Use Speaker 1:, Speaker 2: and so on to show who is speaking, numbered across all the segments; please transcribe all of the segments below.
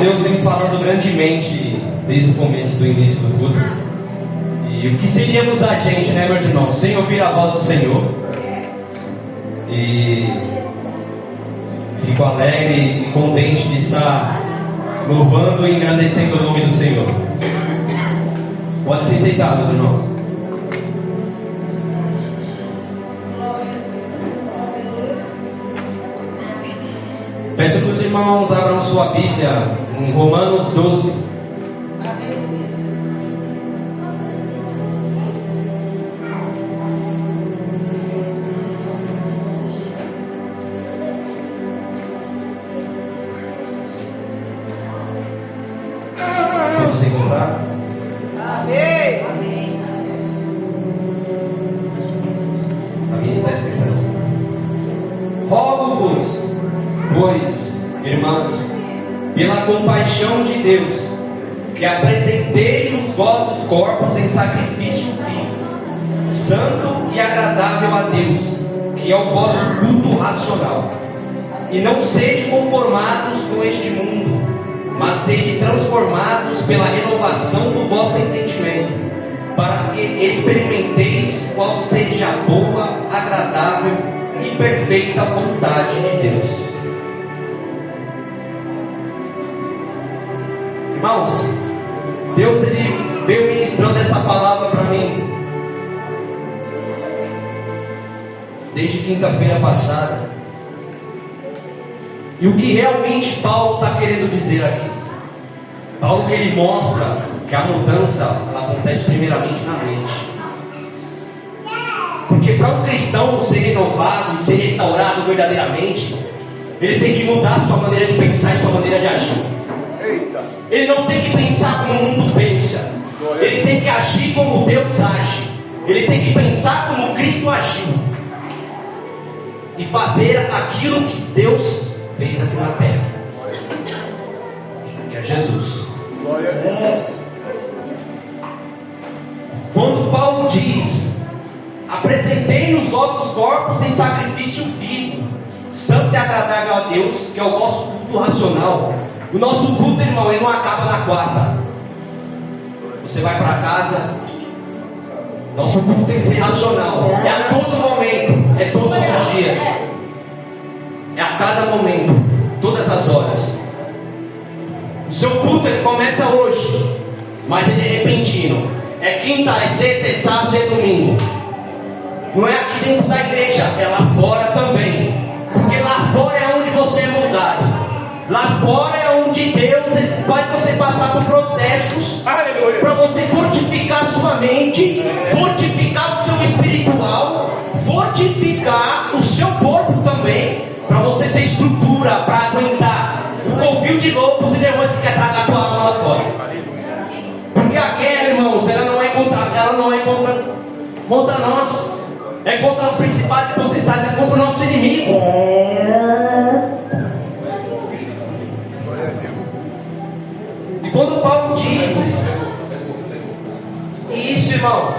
Speaker 1: Deus vem falando grandemente desde o começo do início do culto. E o que seríamos da gente, né, meus irmãos, sem ouvir a voz do Senhor? E fico alegre e contente de estar louvando e engrandecendo o nome do Senhor. Pode se sentar, meus irmãos. Peço que os irmãos abram sua Bíblia em Romanos 12. Vamos encontrar?
Speaker 2: Amém.
Speaker 1: A minha está escrita assim: rogo-vos, pois, irmãos, pela compaixão de Deus, que apresentei os vossos corpos em sacrifício vivo, santo e agradável a Deus, que é o vosso culto racional. E não sede conformados com este mundo, mas sede transformados pela renovação do vosso entendimento, para que experimenteis qual seja a boa, agradável e perfeita vontade de Deus. Irmãos, Deus ele veio ministrando essa palavra para mim desde quinta-feira passada. E o que realmente Paulo está querendo dizer aqui? Paulo que ele mostra que a mudança ela acontece primeiramente na mente. Porque para um cristão ser renovado e ser restaurado verdadeiramente, ele tem que mudar a sua maneira de pensar e sua maneira de agir. Ele não tem que pensar como o mundo pensa. Ele tem que agir como Deus age. Ele tem que pensar como Cristo agiu. E fazer aquilo que Deus fez aqui na terra, que é Jesus. Quando Paulo diz: apresentei os vossos corpos em sacrifício vivo, santo e agradável a Deus, que é o vosso culto racional. O nosso culto, irmão, ele não acaba na quarta. Você vai para casa, nosso culto tem que ser racional. É a todo momento, é todos os dias, é a cada momento, todas as horas. O seu culto ele começa hoje, mas ele é repentino. É quinta, é sexta, é sábado e é domingo. Não é aqui dentro da igreja, é lá fora também. Porque lá fora é onde você é moldado. Lá fora é onde Deus faz você passar por processos para você fortificar a sua mente, fortificar o seu espiritual, fortificar o seu corpo também, para você ter estrutura para aguentar o covil de lobos e leões que quer tragar a tua alma lá fora. Porque a guerra, irmãos, ela não é contra nós, é contra as principais e potestades, é contra o nosso inimigo. E quando Paulo diz isso, irmão,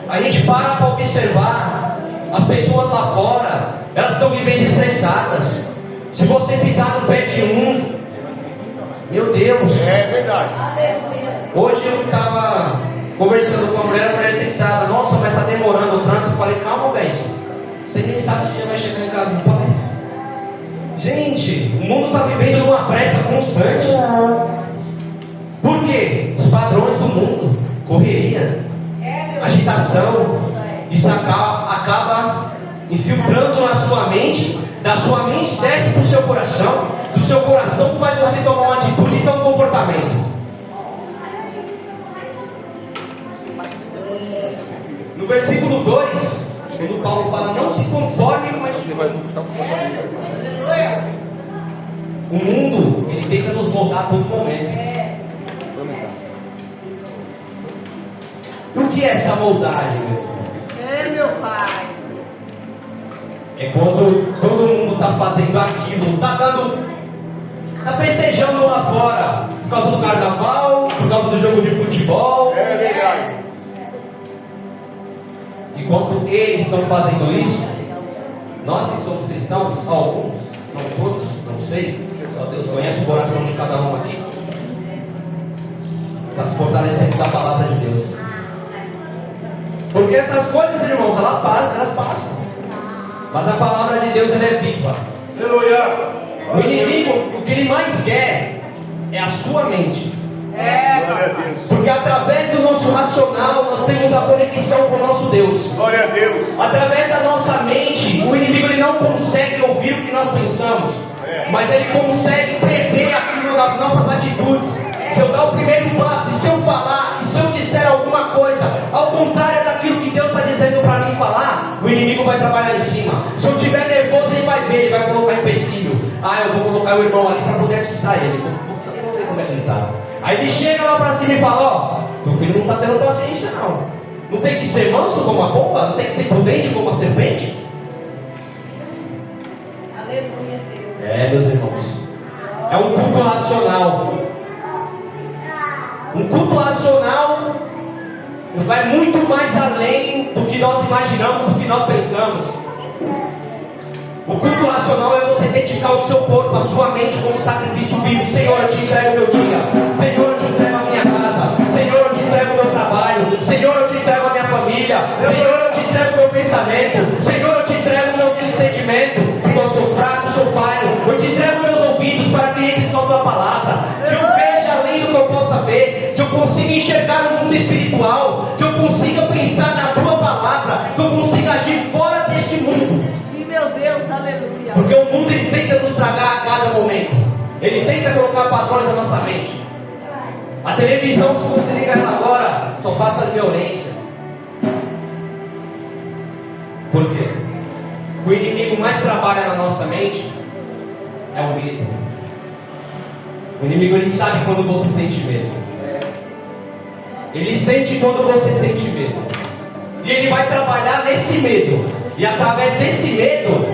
Speaker 1: a gente para observar as pessoas lá fora, elas estão vivendo estressadas. Se você pisar no pé de um, meu Deus,
Speaker 3: é verdade.
Speaker 1: Hoje eu estava conversando com a mulher sentada: nossa, mas está demorando o trânsito. Eu falei: calma, velho, você nem sabe se já vai chegar em casa em paz. Gente, o mundo está vivendo numa pressa constante. Por quê? Os padrões do mundo, correria, agitação. Isso acaba infiltrando na sua mente. Da sua mente desce para o seu coração. Do seu coração faz você tomar uma atitude e ter um comportamento. No versículo 2, quando Paulo fala: não se conforme com esse o mundo, ele tenta nos moldar a todo momento. O que é essa moldagem, meu irmão?
Speaker 2: É, meu pai.
Speaker 1: É quando todo mundo está fazendo aquilo, está festejando lá fora, por causa do carnaval, por causa do jogo de futebol.
Speaker 3: É verdade.
Speaker 1: E quando eles estão fazendo isso, nós que somos cristãos, alguns, não todos, não sei, só Deus conhece o coração de cada um aqui. está se fortalecendo da palavra de Deus. Porque essas coisas, irmãos, elas passam. Mas a palavra de Deus, ela é viva.
Speaker 3: Aleluia.
Speaker 1: O inimigo, o que ele mais quer é a sua mente.
Speaker 3: Glória a Deus.
Speaker 1: Porque através do nosso racional nós temos a conexão com o nosso Deus.
Speaker 3: Glória a Deus.
Speaker 1: Através da nossa mente, o inimigo ele não consegue ouvir o que nós pensamos, mas ele consegue prever aquilo das nossas atitudes. Se eu dar o primeiro passo, e se eu falar, e se eu disser alguma coisa ao contrário daquilo que Deus está dizendo para mim falar, o inimigo vai trabalhar em cima. Se eu estiver nervoso, ele vai ver, ele vai colocar empecilho. Eu vou colocar o irmão ali para poder atiçar ele. Vamos ver como é que ele está. Aí ele chega lá para cima e fala: teu filho não está tendo paciência não. Não tem que ser manso como a pomba, não tem que ser prudente como a serpente.
Speaker 2: Aleluia, Deus.
Speaker 1: Meus irmãos, é um culto racional. Um culto racional vai muito mais além do que nós imaginamos, do que nós pensamos. O culto racional é você dedicar o seu corpo, a sua mente como sacrifício vivo. Senhor, eu te entrego o meu dia. Senhor, eu te entrego a minha casa. Senhor, eu te entrego o meu trabalho. Senhor, eu te entrego a minha família. Senhor, eu te entrego o meu pensamento. Senhor, eu te entrego o meu entendimento. Porque eu sou fraco, sou falho. Eu te entrego meus ouvidos para que entre só a tua palavra. Que eu veja além do que eu possa ver. Que eu consiga enxergar o mundo espiritual. Que eu consiga pensar na tua palavra. Que eu consiga agir fora deste mundo.
Speaker 2: Meu Deus, aleluia.
Speaker 1: Porque o mundo ele tenta nos tragar a cada momento. Ele tenta colocar padrões na nossa mente. A televisão, se você liga ela agora, só passa violência. Por quê? O inimigo mais trabalha na nossa mente é o medo. O inimigo ele sabe quando você sente medo. Ele sente quando você sente medo. E ele vai trabalhar nesse medo. E através desse medo,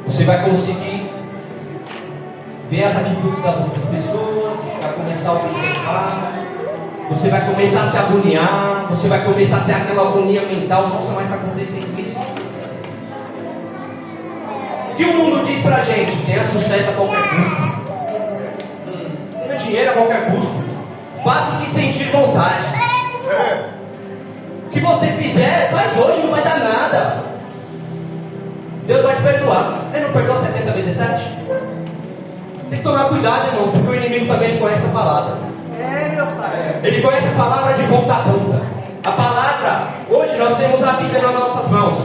Speaker 1: você vai conseguir ver as atitudes das outras pessoas, vai começar a observar, você vai começar a se agoniar, você vai começar a ter aquela agonia mental. Nossa, mas está acontecendo isso. O que o mundo diz pra gente? Tenha sucesso a qualquer custo. Tenha dinheiro a qualquer custo. Faça o que sentir vontade. O que você fizer, faz hoje, não vai dar nada. Deus vai te perdoar. Ele não perdoa 70 vezes 7? Tem que tomar cuidado, irmãos, porque o inimigo também conhece a palavra.
Speaker 2: Meu Pai.
Speaker 1: Ele conhece a palavra de ponta a ponta. A palavra, hoje nós temos a Bíblia nas nossas mãos.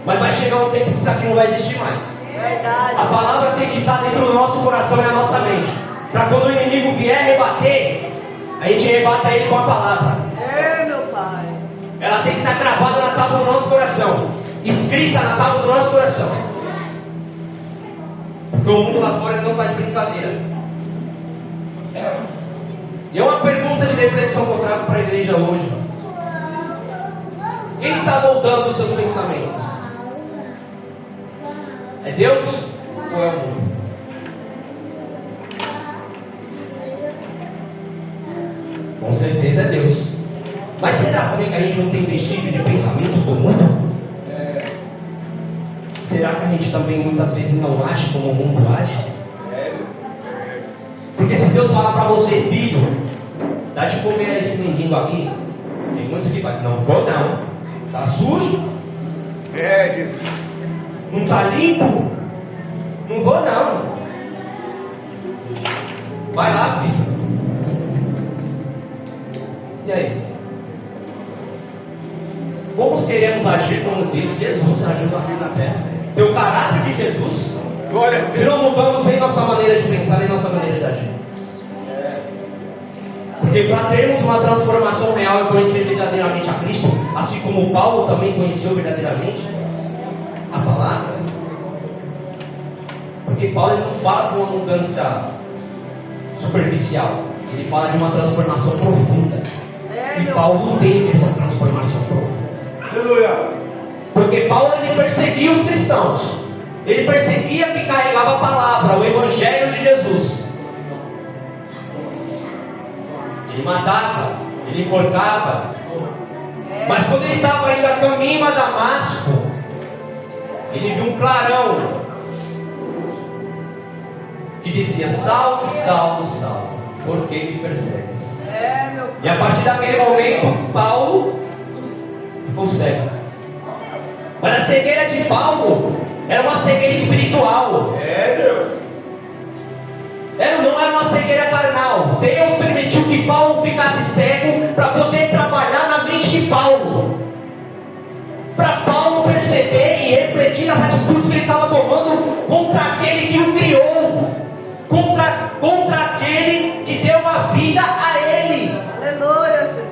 Speaker 1: Mas vai chegar um tempo que isso aqui não vai existir mais.
Speaker 2: Verdade.
Speaker 1: A palavra tem que estar dentro do nosso coração e na nossa mente. Para quando o inimigo vier rebater, a gente rebata ele com a palavra.
Speaker 2: Meu Pai.
Speaker 1: Ela tem que estar gravada na tábua do nosso coração, escrita na tábua do nosso coração. Porque o mundo lá fora não está de brincadeira. E é uma pergunta de reflexão que eu trago para a igreja hoje. Quem está moldando os seus pensamentos? É Deus ou é o mundo? Com certeza é Deus. Mas será também que a gente não tem vestígio de pensamentos do mundo? Será que a gente também muitas vezes não age como o mundo age? Porque se Deus falar para você, filho, dá de comer a esse mendigo aqui, tem muitos que vai, não vou não, tá sujo?
Speaker 3: Jesus.
Speaker 1: Não tá limpo? Não vou não. Vai lá, filho. E aí? Como queremos agir como Deus? Jesus agiu na terra. Tem o caráter de Jesus.
Speaker 3: Glória a
Speaker 1: Se
Speaker 3: Deus.
Speaker 1: não mudamos nem nossa maneira de pensar, nem nossa maneira de agir. Porque para termos uma transformação real e conhecer verdadeiramente a Cristo, assim como Paulo também conheceu verdadeiramente a palavra. Porque Paulo ele não fala de uma mudança superficial, ele fala de uma transformação profunda. E Paulo teve essa transformação profunda.
Speaker 3: Aleluia.
Speaker 1: Porque Paulo ele perseguia os cristãos. Ele perseguia quem carregava a palavra, o evangelho de Jesus. Ele matava, ele enforcava. Mas quando ele estava indo a caminho a Damasco, ele viu um clarão. que dizia: Saulo, Saulo, Saulo, por que me persegues?
Speaker 2: Meu
Speaker 1: E a partir daquele momento, Paulo ficou cego. Mas a cegueira de Paulo era uma cegueira espiritual. Não era uma cegueira carnal. Deus permitiu que Paulo ficasse cego para poder trabalhar na mente de Paulo, para Paulo perceber e refletir nas atitudes que ele estava tomando contra aquele que o criou, contra aquele que deu a vida a ele.
Speaker 2: Aleluia, Jesus.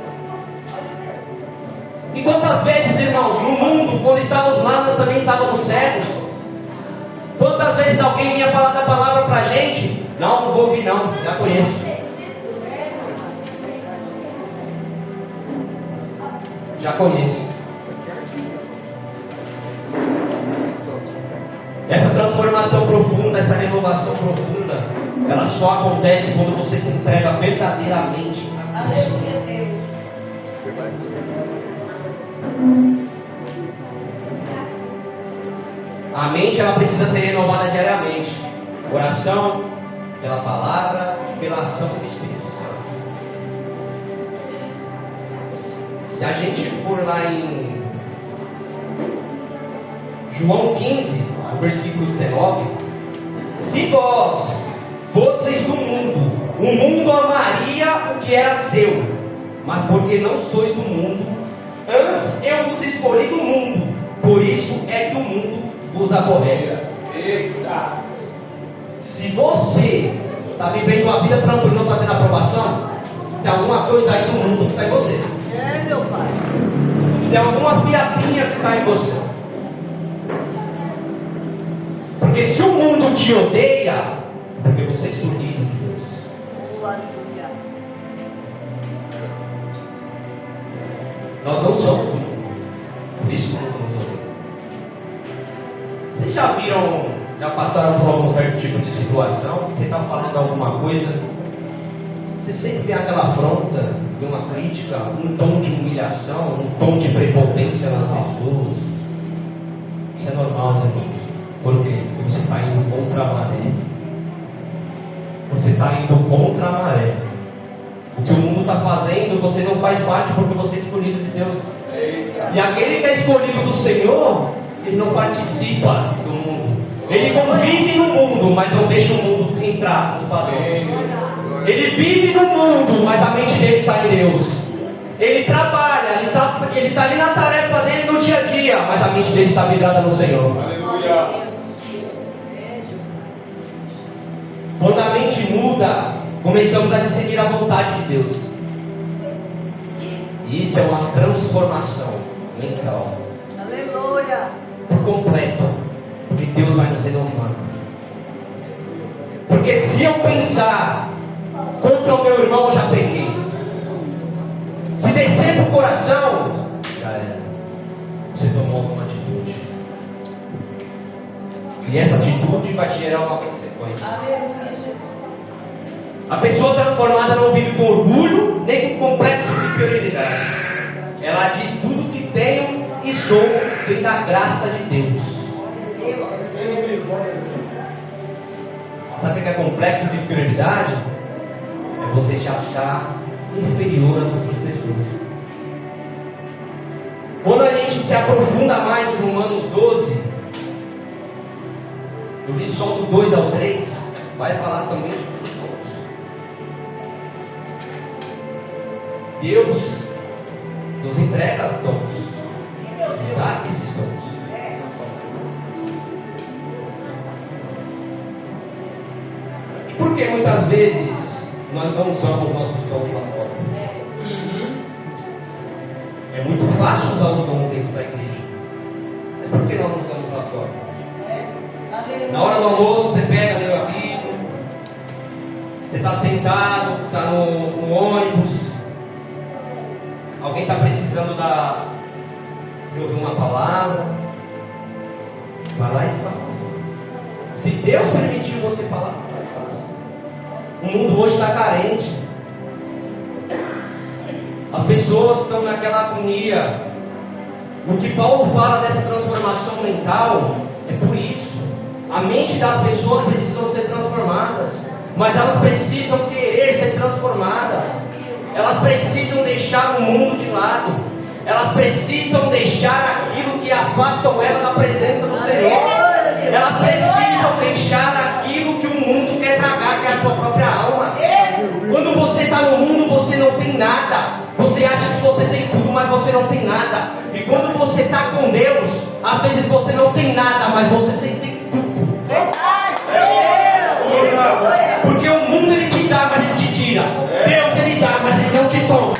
Speaker 1: E quantas vezes, irmãos, no mundo, quando estávamos lá, nós também estávamos cegos. Quantas vezes alguém vinha falar da palavra para a gente? Não vou ouvir não, já conheço. Já conheço. Essa transformação profunda, essa renovação profunda, ela só acontece quando você se entrega verdadeiramente a Deus. A mente, ela precisa ser renovada diariamente. Oração, pela palavra, pela ação do Espírito Santo. Se a gente for lá em João 15, versículo 19: se vós fosseis do mundo, o mundo amaria o que era seu, mas porque não sois do mundo, antes eu vos escolhi do mundo, por isso é que o mundo vos aborrece.
Speaker 3: Eita!
Speaker 1: Se você está vivendo uma vida tranquila, não está tendo aprovação, tem alguma coisa aí do mundo que está em você.
Speaker 2: Meu Pai.
Speaker 1: Tem alguma fiapinha que está em você. Porque se o mundo te odeia, é porque você é escolhido de Deus.
Speaker 2: Aleluia.
Speaker 1: Nós não somos do mundo, por isso que o mundo nos odeia. Vocês já viram, já passaram por algum certo tipo de situação? Você está falando alguma coisa, você sempre vê aquela afronta, vê uma crítica, um tom de humilhação, um tom de prepotência nas pessoas. Isso é normal, né, irmãos? Por quê? Porque você está indo contra a maré. Você está indo contra a maré. O que o mundo está fazendo, você não faz parte porque você é escolhido de Deus. E aquele que é escolhido do Senhor, ele não participa do mundo. Ele convive no mundo, mas não deixa o mundo entrar nos padrões. Ele vive no mundo, mas a mente dele está em Deus. Ele trabalha, ele está ali na tarefa dele no dia a dia, mas a mente dele está vidrada no Senhor.
Speaker 3: Aleluia!
Speaker 1: Quando a mente muda, começamos a seguir a vontade de Deus. E isso é uma transformação mental.
Speaker 2: Aleluia.
Speaker 1: Por completo. Porque Deus vai nos renovando. Porque se eu pensar contra o meu irmão, eu já pequei. Se descer para o coração, já era. Você tomou alguma atitude. E essa atitude vai te gerar uma consequência.
Speaker 2: Aleluia, Jesus.
Speaker 1: A pessoa transformada não vive com orgulho, nem com complexo de inferioridade. Ela diz: tudo que tenho e sou vem da graça de Deus. Sabe o que é complexo de inferioridade? É você se achar inferior às outras pessoas. Quando a gente se aprofunda mais em Romanos 12, eu li só do 2 ao 3, vai falar também sobre os dons. Deus nos entrega dons, nos dá esses dons. E por que muitas vezes nós não usamos nossos dons lá fora? É muito fácil usar os dons dentro da igreja, mas por que nós não usamos lá fora? Na hora do almoço você pega, lê a Bíblia, você está sentado, está no ônibus, alguém está precisando de ouvir uma palavra, vai lá e faz. Se Deus permitiu você falar, vai e faça. O mundo hoje está carente. As pessoas estão naquela agonia. O que Paulo fala dessa transformação mental é por isso. A mente das pessoas precisam ser transformadas, mas elas precisam querer ser transformadas. Elas precisam deixar o mundo de lado. Elas precisam deixar aquilo que afastam ela da presença do Senhor. Elas precisam deixar aquilo que o mundo quer tragar, que é a sua própria alma. Quando você está no mundo, você não tem nada. Você acha que você tem tudo, mas você não tem nada. E quando você está com Deus, às vezes você não tem nada, mas você sempre tem tudo. Porque o mundo ele te dá, mas ele te tira. Deus ele dá, mas ele não te toma.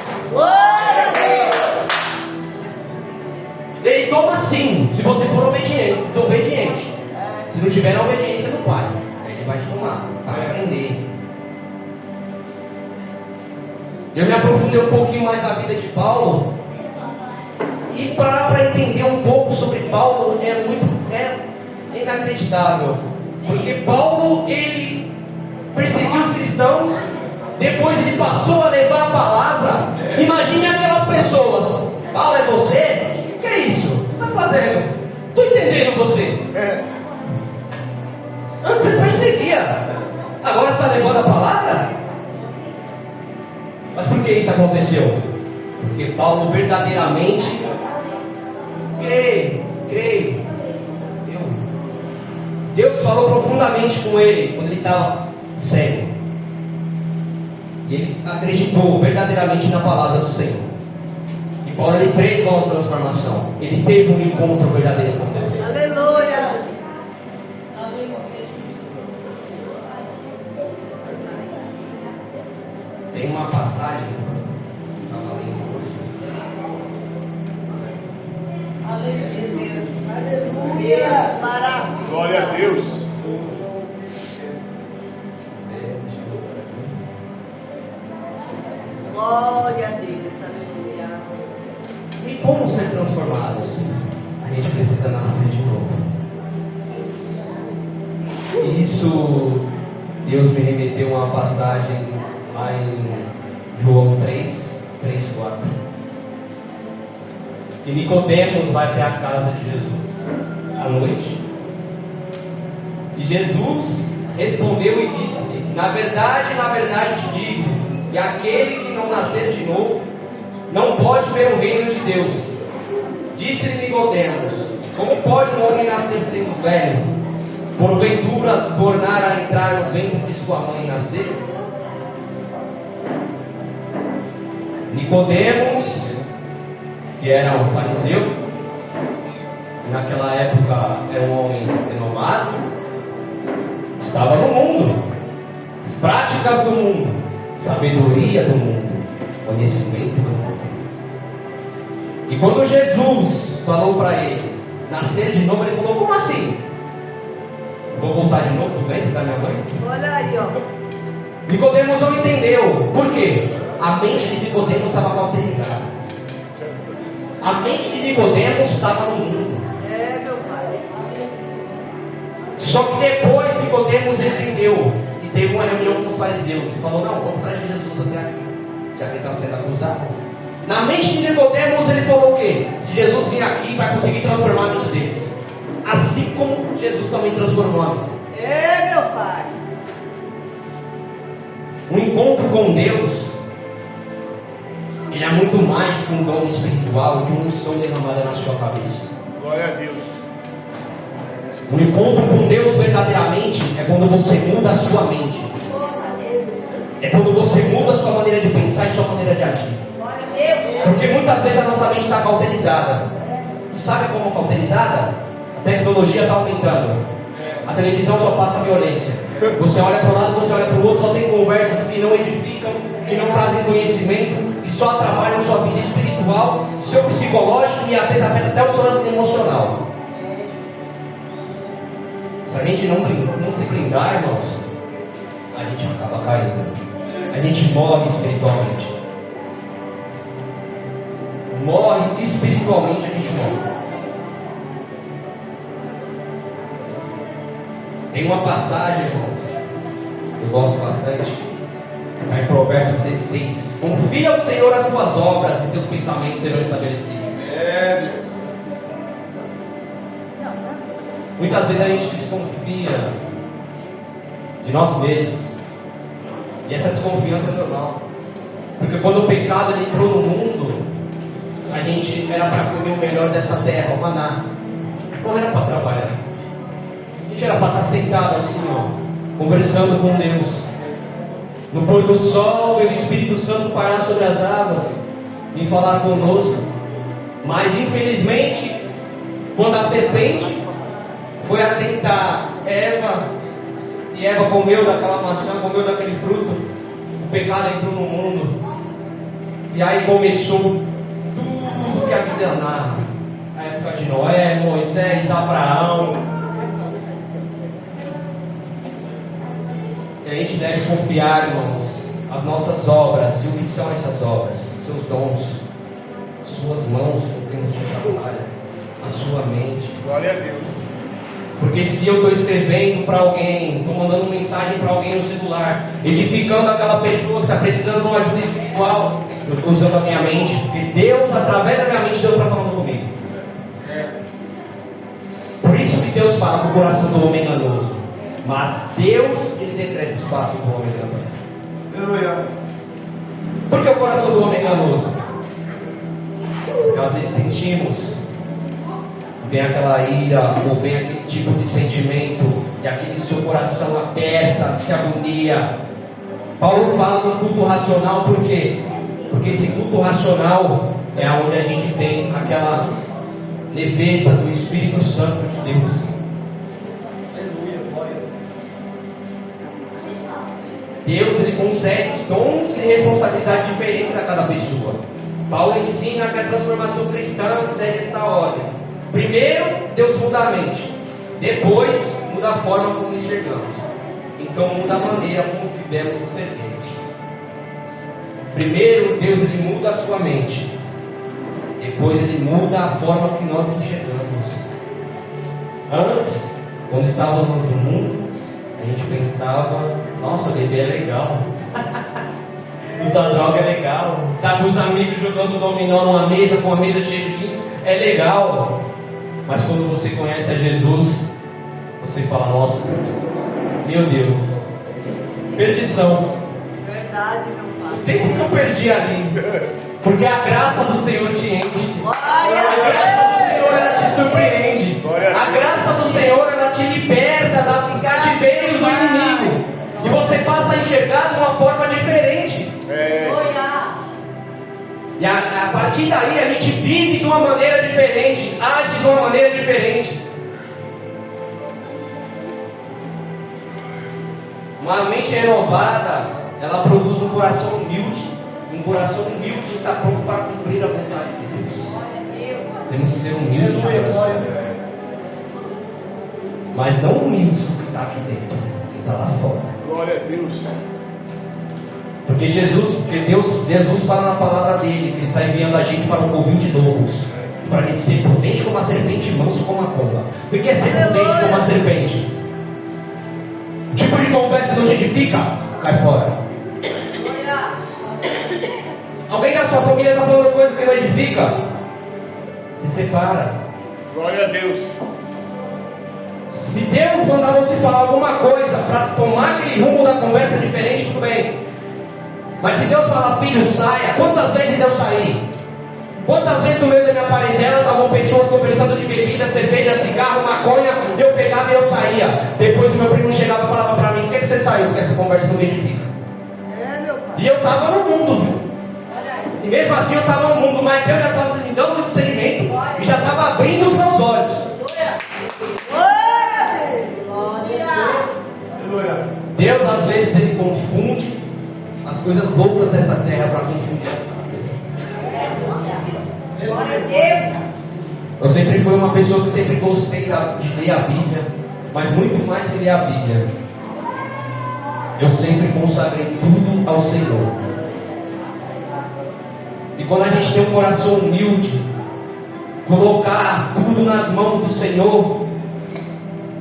Speaker 1: Ele toma sim, se você for obediente. Se não tiver a obediência do Pai, ele vai te tomar, vai aprender. Eu me aprofundei um pouquinho mais na vida de Paulo. E para entender um pouco sobre Paulo é inacreditável. Porque Paulo, ele perseguiu os cristãos. Depois ele passou a levar a palavra. Imagine aquelas pessoas. Paulo, é você? O que é isso? O que você está fazendo? Estou entendendo você. Antes você perseguia. Agora você está levando a palavra? Mas por que isso aconteceu? Porque Paulo verdadeiramente creio. Deus falou profundamente com ele quando ele estava cego. E ele acreditou verdadeiramente na palavra do Senhor. E Paulo ele pregou uma transformação. Ele teve um encontro verdadeiro com Deus.
Speaker 2: Aleluia.
Speaker 1: Tem uma passagem que eu estava lendo hoje.
Speaker 2: Aleluia. Maravilha.
Speaker 4: Glória a Deus.
Speaker 2: Glória a Deus. Aleluia.
Speaker 1: E como ser transformados? A gente precisa nascer de novo. E isso, Deus me remeteu a uma passagem lá em João 3, 4. Que Nicodemos vai até a casa de Jesus à noite. E Jesus respondeu e disse: na verdade te digo, que aquele que não nascer de novo não pode ver o reino de Deus. Disse-lhe Nicodemos: como pode um homem nascer sendo velho? Porventura tornar a entrar no ventre de sua mãe e nascer? Nicodemos, que era um fariseu, naquela época era um homem renomado, estava no mundo, as práticas do mundo, sabedoria do mundo, conhecimento do mundo. E quando Jesus falou para ele nascer de novo, ele falou: como assim? Vou voltar de novo do ventre da minha mãe?
Speaker 2: Olha aí, ó.
Speaker 1: Nicodemos não entendeu. Por quê? A mente de Nicodemos estava cauterizada. A mente de Nicodemos estava no mundo.
Speaker 2: Meu pai.
Speaker 1: Só que depois Nicodemos entendeu e teve uma reunião com os fariseus e falou: não, vamos trazer Jesus até aqui, já que ele está sendo acusado. Na mente de Nicodemos ele falou o quê? Se Jesus vir aqui, vai conseguir transformar a mente deles. Assim como Jesus também transformou a minha.
Speaker 2: Meu pai.
Speaker 1: Um encontro com Deus, ele é muito mais que um dom espiritual, que uma unção derramada na sua cabeça.
Speaker 4: Glória a Deus.
Speaker 1: Um encontro com Deus verdadeiramente é quando você muda a sua mente. É quando você muda a sua maneira de pensar e sua maneira de agir. Porque muitas vezes a nossa mente está cauterizada. E sabe como cauterizada? A tecnologia está aumentando. A televisão só passa violência. Você olha para um lado, você olha para o outro, só tem conversas que não edificam, que não trazem conhecimento, que só atrapalham sua vida espiritual, seu psicológico e às vezes até o seu âmbito emocional. Se a gente não se blindar, irmãos, a gente acaba caindo. A gente morre espiritualmente. Morre espiritualmente, a gente morre. Tem uma passagem, irmãos, eu gosto bastante, está em Provérbios 16. Confia ao Senhor as tuas obras e teus pensamentos serão estabelecidos. Muitas vezes a gente desconfia de nós mesmos. E essa desconfiança é normal. Porque quando o pecado ele entrou no mundo, a gente era para comer o melhor dessa terra, o maná. Não era para trabalhar. A gente era para estar sentado assim, ó, conversando com Deus. No pôr do sol, o Espírito Santo parar sobre as águas e falar conosco. Mas infelizmente, quando a serpente foi atentar Eva, e Eva comeu daquela maçã, comeu daquele fruto, o pecado entrou no mundo. E aí começou tudo que a Bíblia narra. A época de Noé, Moisés, Abraão. E a gente deve confiar, irmãos, as nossas obras. E o que são essas obras? Seus dons, suas mãos com quem você trabalha, a sua mente.
Speaker 3: Glória a Deus.
Speaker 1: Porque se eu estou escrevendo para alguém, estou mandando mensagem para alguém no celular, edificando aquela pessoa que está precisando de uma ajuda espiritual, eu estou usando a minha mente, porque Deus, através da minha mente, Deus está falando comigo. Por isso que Deus fala para o coração do homem enganoso. Mas Deus, Ele decreta os passos do homem enganoso. Por que o coração do homem enganoso? Porque às vezes sentimos, vem aquela ira, ou vem aquele tipo de sentimento, e aquele seu coração aperta, se agonia. Paulo fala do culto racional, por quê? Porque esse culto racional é onde a gente tem aquela leveza do Espírito Santo de Deus. Deus, Ele concede os dons e responsabilidades diferentes a cada pessoa. Paulo ensina que a transformação cristã segue esta ordem. Primeiro, Deus muda a mente. Depois, muda a forma como enxergamos. Então, muda a maneira como vivemos o serviço. Primeiro, Deus ele muda a sua mente. Depois, Ele muda a forma que nós enxergamos. Antes, quando estávamos no mundo, a gente pensava: nossa, beber é legal. Usar droga é legal. Estar com os amigos jogando dominó numa mesa com a mesa cheia de vinho é legal. Mas quando você conhece a Jesus, você fala: nossa, meu Deus, perdição.
Speaker 2: Verdade, meu pai.
Speaker 1: O tempo que eu perdi ali. Porque a graça do Senhor te enche. A graça do Senhor ela te surpreende. A graça do Senhor ela te liberta dos cativeiros do inimigo. E você passa a enxergar de uma forma diferente. E a partir daí a gente vive de uma maneira diferente, age de uma maneira diferente. Uma mente renovada, ela produz um coração humilde. Um coração humilde está pronto para cumprir a vontade de Deus. Temos que ser humildes de coração. Mas não humildes o que está aqui dentro, o que está lá fora.
Speaker 3: Glória a Deus.
Speaker 1: Porque Jesus fala na palavra dele que Ele está enviando a gente para um povinho de lobos, para a gente ser prudente como a serpente e manso como a pomba. O que é ser prudente como a serpente? O tipo de conversa que não te edifica, cai fora. Alguém da sua família está falando coisa que não edifica, se separa.
Speaker 3: Glória a Deus.
Speaker 1: Se Deus mandar você falar alguma coisa para tomar aquele rumo da conversa diferente, tudo bem. Mas se Deus falar: filho, saia. Quantas vezes eu saí? Quantas vezes no meio da minha parentela estavam pessoas conversando de bebida, cerveja, cigarro, maconha, eu pegava e eu saía. Depois o meu primo chegava e falava para mim: por que você saiu? Porque essa conversa não me edifica. E eu estava no mundo, viu? E mesmo assim eu estava no mundo, mas Deus já estava me dando discernimento e já estava abrindo os meus olhos. Deus às vezes Ele confunde as coisas loucas dessa terra para confundir as sábias.
Speaker 2: Glória a Deus.
Speaker 1: Eu sempre fui uma pessoa que sempre gostei de ler a Bíblia, mas muito mais que ler a Bíblia, eu sempre consagrei tudo ao Senhor. E quando a gente tem um coração humilde, colocar tudo nas mãos do Senhor,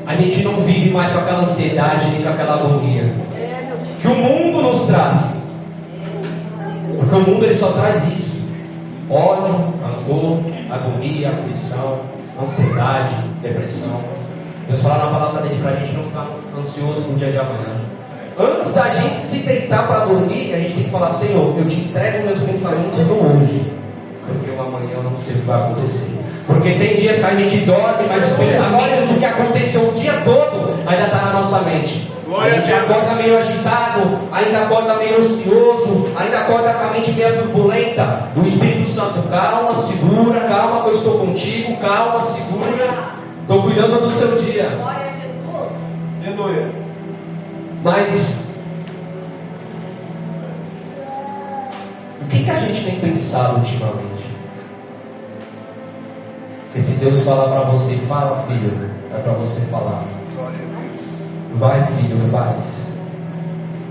Speaker 1: a gente não vive mais com aquela ansiedade nem com aquela agonia que o mundo nos traz. Porque o mundo ele só traz isso: ódio, rancor, agonia, aflição, ansiedade, depressão. Deus fala na palavra dele para a gente não ficar ansioso no dia de amanhã. Antes da gente se deitar para dormir, a gente tem que falar: Senhor, eu te entrego meus pensamentos do hoje, porque o amanhã eu não sei o que vai acontecer. Porque tem dias que a gente dorme, mas os pensamentos do que aconteceu o dia todo ainda está na nossa mente. A gente acorda meio agitado, ainda acorda meio ansioso, ainda acorda com a mente meio turbulenta. O Espírito Santo: calma, segura, calma que eu estou contigo, calma, segura, estou cuidando do seu dia.
Speaker 2: Glória a Jesus.
Speaker 3: Aleluia.
Speaker 1: Mas o que a gente tem pensado ultimamente? Porque se Deus falar para você: fala, filho, é para você falar. Vai, filho, faz.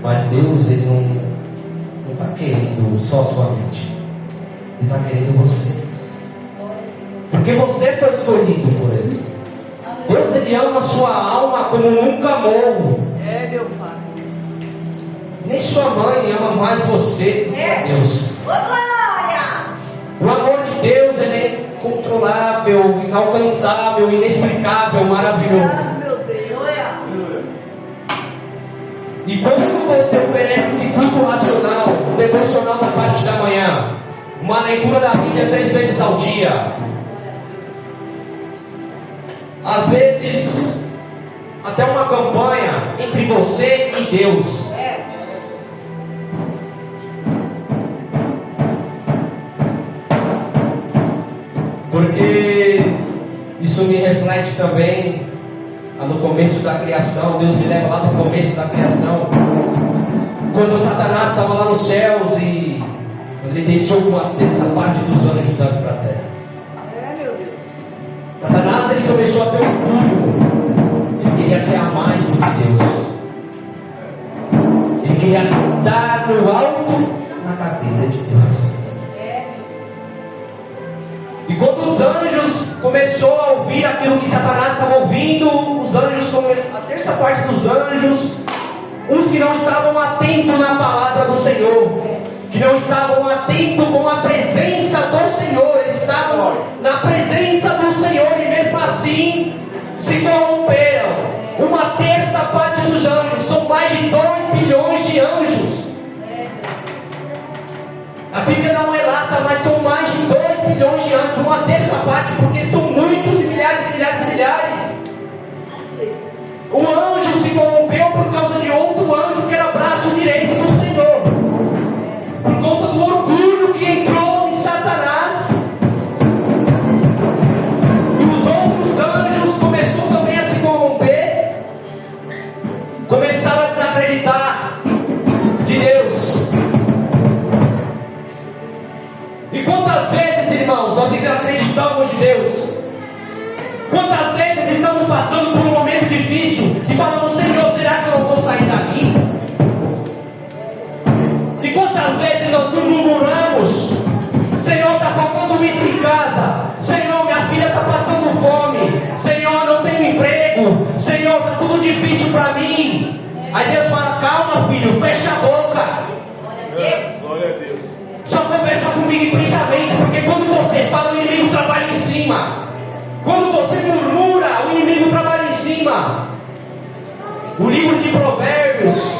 Speaker 1: Mas Deus, Ele não está querendo só a sua mente. Ele está querendo você. Porque você foi escolhido por Ele. Deus, Ele ama a sua alma como nunca amou.
Speaker 2: É, meu Pai.
Speaker 1: Nem sua mãe ama mais você do que Deus.
Speaker 2: Glória!
Speaker 1: O amor de Deus, Ele é incontrolável, inalcançável, inexplicável, maravilhoso.
Speaker 2: Obrigado, meu Deus.
Speaker 1: E quando você oferece esse culto racional, um devocional da parte da manhã, uma leitura da Bíblia 3 vezes ao dia, às vezes até uma campanha entre você e Deus. Porque isso me reflete também no começo da criação. Deus me leva lá no começo da criação, quando Satanás estava lá nos céus e ele desceu uma terça parte dos anjos para a terra.
Speaker 2: É, meu Deus.
Speaker 1: Satanás, ele começou a ter orgulho. Ele queria ser a mais do que Deus. Ele queria sentar no alto na cadeira de Deus. E quando os anjos começou a ouvir aquilo que Satanás estava ouvindo, os anjos, a terça parte dos anjos, uns que não estavam atentos na palavra do Senhor, que não estavam atentos com a presença do Senhor, eles estavam na presença do Senhor e mesmo assim se corromperam. Uma terça parte dos anjos, são mais de 2 bilhões de anjos. A Bíblia não relata, mas são mais de 2 bilhões de anjos, uma terça parte, porque são muitos e milhares e milhares e milhares. O anjo se corrompeu por causa de outro anjo que era braço direito do Senhor, por conta do orgulho que entrou em Satanás. E os outros anjos começaram também a se corromper, começaram a desacreditar de Deus. E quantas vezes, irmãos, nós ainda acreditamos em Deus? Quantas vezes estamos passando por um momento difícil e falamos: Senhor, será que eu não vou sair daqui? E quantas vezes nós murmuramos: Senhor, está faltando isso em casa. Senhor, minha filha está passando fome. Senhor, não tenho emprego. Senhor, está tudo difícil para mim. Aí Deus fala: calma, filho, fecha a boca.
Speaker 3: Glória a Deus.
Speaker 1: Só conversa comigo em pensamento, porque quando você fala, o inimigo trabalha em cima. Quando você murmura, o inimigo trabalha em cima. O livro de Provérbios,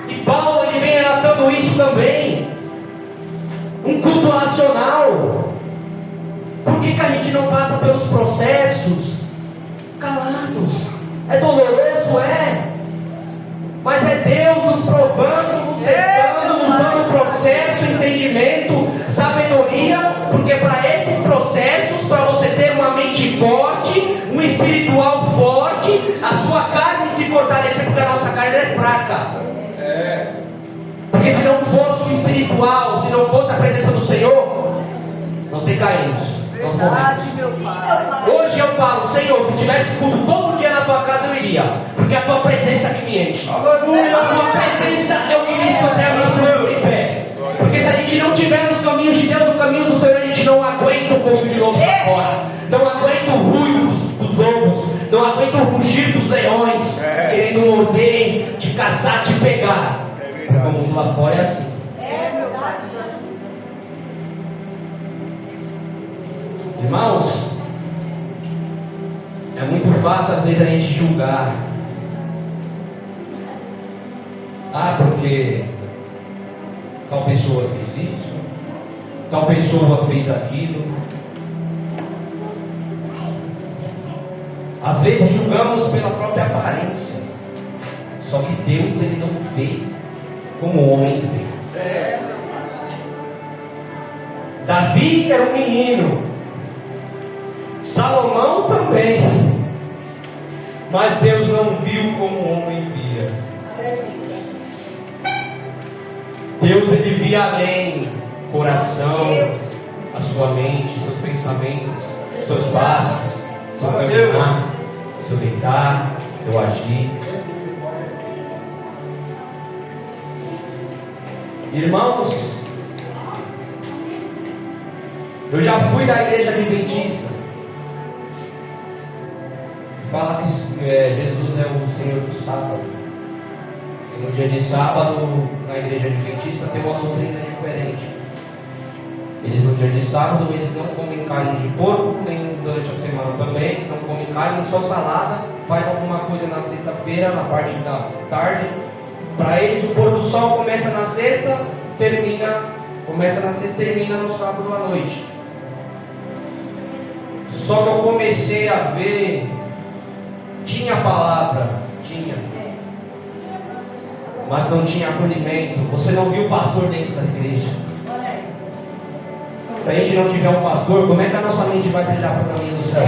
Speaker 1: e Paulo ele vem relatando isso também. Um culto racional. Por que a gente não passa pelos processos calados? É doloroso, é. Mas é Deus nos provando, nos testando, nos dando processo, entendimento, sabedoria. Porque para esses processos, para você ter uma mente forte, um espiritual forte, a sua carne se fortalecer, porque a nossa carne é fraca. Porque se não fosse o espiritual, se não fosse a presença do Senhor, nós decaímos.
Speaker 2: Verdade, meu Pai.
Speaker 1: Hoje eu falo: Senhor, se tivesse culto todo dia na tua casa, eu iria, porque a tua presença que me enche.
Speaker 3: Aleluia.
Speaker 1: A tua presença é o que me mantém a minha em pé. Porque se a gente não tiver nos caminhos de Deus, nos caminhos do Senhor, a gente não aguenta o povo de lobo lá fora, não aguenta o ruído dos lobos, não aguenta o rugir dos leões, querendo morder, te caçar, te pegar. Porque o mundo lá fora é assim.
Speaker 2: É, meu Pai, nos ajuda.
Speaker 1: Irmãos, é muito fácil às vezes a gente julgar. Porque tal pessoa fez isso, tal pessoa fez aquilo. Às vezes julgamos pela própria aparência. Só que Deus, Ele não vê como o homem vê. Davi era um menino, Salomão também, mas Deus não viu como o homem via. Deus, Ele via além, coração, a sua mente, seus pensamentos, seus passos, seu caminhar, seu deitar, seu agir. Irmãos, eu já fui da igreja adventista. Fala que Jesus é o Senhor do sábado. E no dia de sábado, na igreja adventista, tem uma doutrina diferente. Eles no dia de sábado, eles não comem carne de porco, nem durante a semana também, não comem carne, só salada, faz alguma coisa na sexta-feira, na parte da tarde. Para eles o pôr do sol começa na sexta, termina no sábado à noite. Só que eu comecei a ver, tinha palavra, mas não tinha acolhimento. Você não viu o pastor dentro da igreja. Se a gente não tiver um pastor, como é que a nossa mente vai trilhar para o caminho do céu?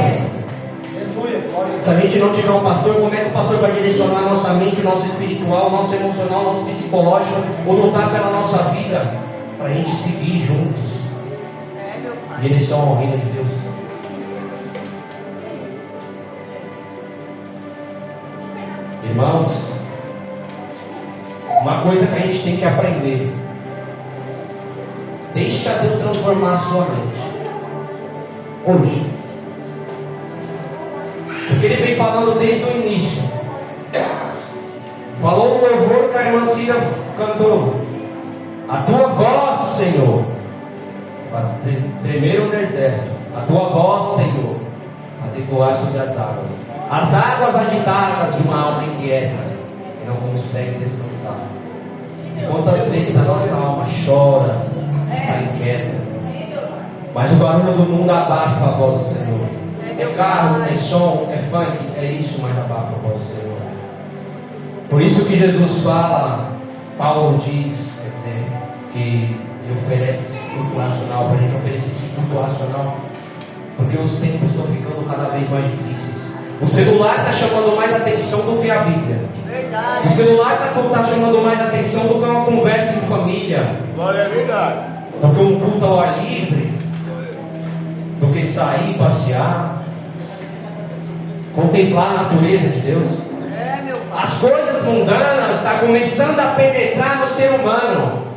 Speaker 1: Se a gente não tiver um pastor, como é que o pastor vai direcionar a nossa mente, o nosso espiritual, o nosso emocional, o nosso psicológico, ou lutar pela nossa vida, para a gente seguir juntos em direção ao reino de Deus? Irmãos, uma coisa que a gente tem que aprender: deixa Deus transformar a sua mente hoje, porque Ele vem falando desde o início. Falou no louvor que a irmã Cida cantou: a tua voz, Senhor, faz tremer o deserto. A tua voz, Senhor, faz ecoar sobre as águas. As águas agitadas de uma alma inquieta que não consegue descansar. Quantas vezes a nossa alma chora, está inquieta, mas o barulho do mundo abafa a voz do Senhor. É carro, é som, é funk, é isso, mas abafa a voz do Senhor. Por isso que Jesus fala, Paulo diz, quer dizer, que Ele oferece esse culto racional, para a gente oferecer esse culto racional, porque os tempos estão ficando cada vez mais difíceis. O celular está chamando mais atenção do que a Bíblia.
Speaker 2: Verdade.
Speaker 1: O celular está chamando mais atenção do que uma conversa em família.
Speaker 3: Glória a verdade.
Speaker 1: Do que um culto ao ar livre. Do que sair, passear. Contemplar a natureza de Deus.
Speaker 2: Meu pai.
Speaker 1: As coisas mundanas estão começando a penetrar no ser humano.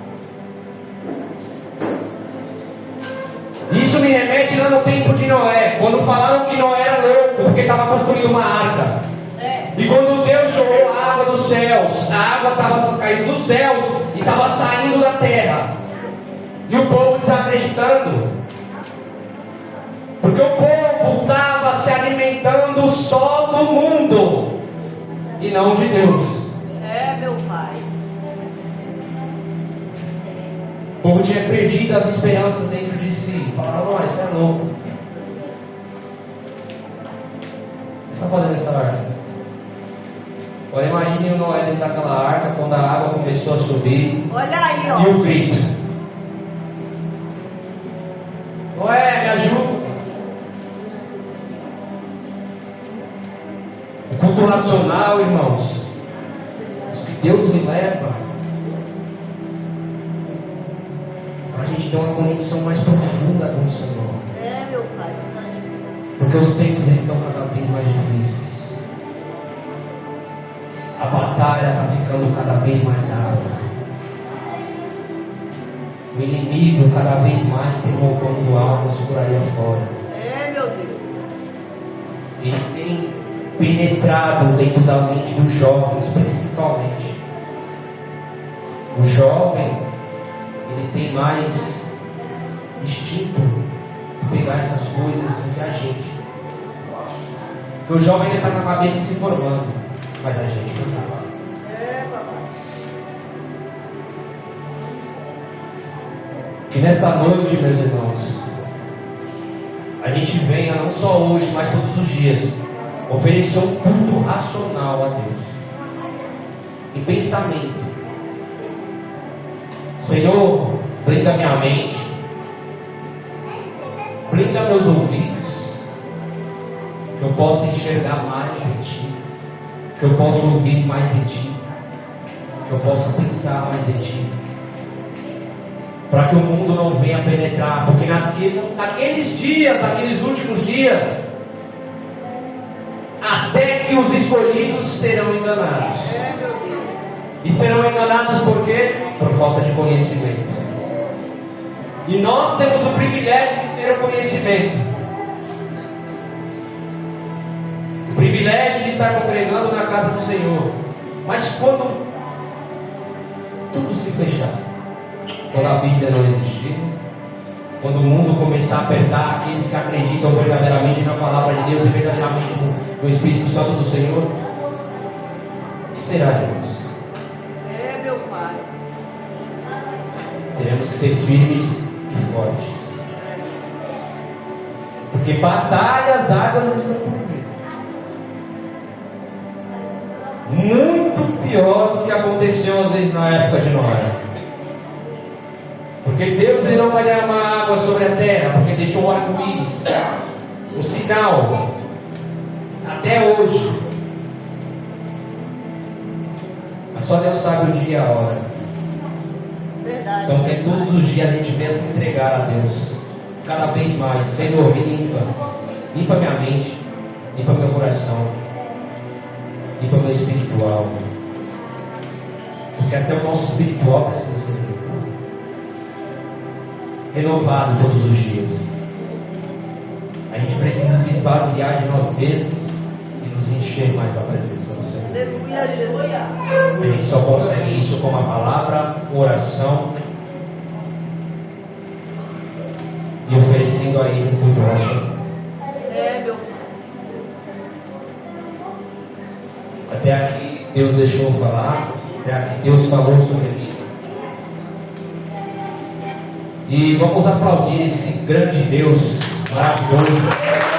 Speaker 1: Isso me remete lá no tempo de Noé, quando falaram que Noé era louco, porque estava construindo uma arca. E quando Deus jogou a água dos céus, a água estava caindo dos céus e estava saindo da terra. E o povo desacreditando, porque o povo estava se alimentando só do mundo e não de Deus.
Speaker 2: Meu pai.
Speaker 1: O povo tinha perdido as esperanças dentro de si. Falaram: não, isso é louco. O que você está fazendo nessa arca? Agora imagine o Noé dentro daquela arca, quando a água começou a subir.
Speaker 2: Olha aí, ó.
Speaker 1: E o grito: Noé, me ajuda. O culto racional, irmãos, que Deus me leva para a gente ter uma conexão mais profunda com o Senhor.
Speaker 2: Meu pai, nos ajuda.
Speaker 1: Porque os tempos estão cada vez mais difíceis. A batalha está ficando cada vez mais árdua. O inimigo cada vez mais tem roubando almas por aí afora.
Speaker 2: Meu Deus.
Speaker 1: Ele tem penetrado dentro da mente dos jovens, principalmente. O jovem, ele tem mais instinto de pegar essas coisas do que a gente. Porque o jovem ainda está com a cabeça se formando, mas a gente não está.
Speaker 2: Papai.
Speaker 1: Que nesta noite, meus irmãos, a gente venha não só hoje, mas todos os dias, oferecer um culto racional a Deus, em pensamento. Senhor, blinda minha mente, blinda meus ouvidos, que eu possa enxergar mais de Ti, que eu possa ouvir mais de Ti, que eu possa pensar mais de Ti, para que o mundo não venha penetrar, porque naqueles dias, naqueles últimos dias, até que os escolhidos serão enganados.
Speaker 2: Meu Deus.
Speaker 1: E serão enganados por quê? Por falta de conhecimento. E nós temos o privilégio de ter o conhecimento, o privilégio de estar congregando na casa do Senhor. Mas quando tudo se fechar, quando a Bíblia não existir, quando o mundo começar a apertar aqueles que acreditam verdadeiramente na palavra de Deus e verdadeiramente no Espírito Santo do Senhor, o que será de nós?
Speaker 2: Meu Pai.
Speaker 1: Teremos que ser firmes e fortes, porque batalhas, águas estão por vir. Muito pior do que aconteceu às vezes na época de Noé. Porque Deus não vai derramar água sobre a terra, porque deixou o arco-íris, um sinal, até hoje. Mas só Deus sabe o dia e a hora.
Speaker 2: Verdade.
Speaker 1: Então que todos os dias a gente venha se entregar a Deus, cada vez mais. Senhor, me limpa minha mente, limpa meu coração, limpa meu espiritual, porque até o nosso espiritual precisa ser renovado todos os dias. A gente precisa se esvaziar de nós mesmos e nos encher mais da presença do Senhor.
Speaker 2: Aleluia, Jesus.
Speaker 1: A gente só consegue isso com a palavra, oração e oferecendo a Ele tudo nosso.
Speaker 2: Meu Pai.
Speaker 1: Até aqui Deus deixou eu falar, até aqui Deus falou sobre mim. E vamos aplaudir esse grande Deus maravilhoso.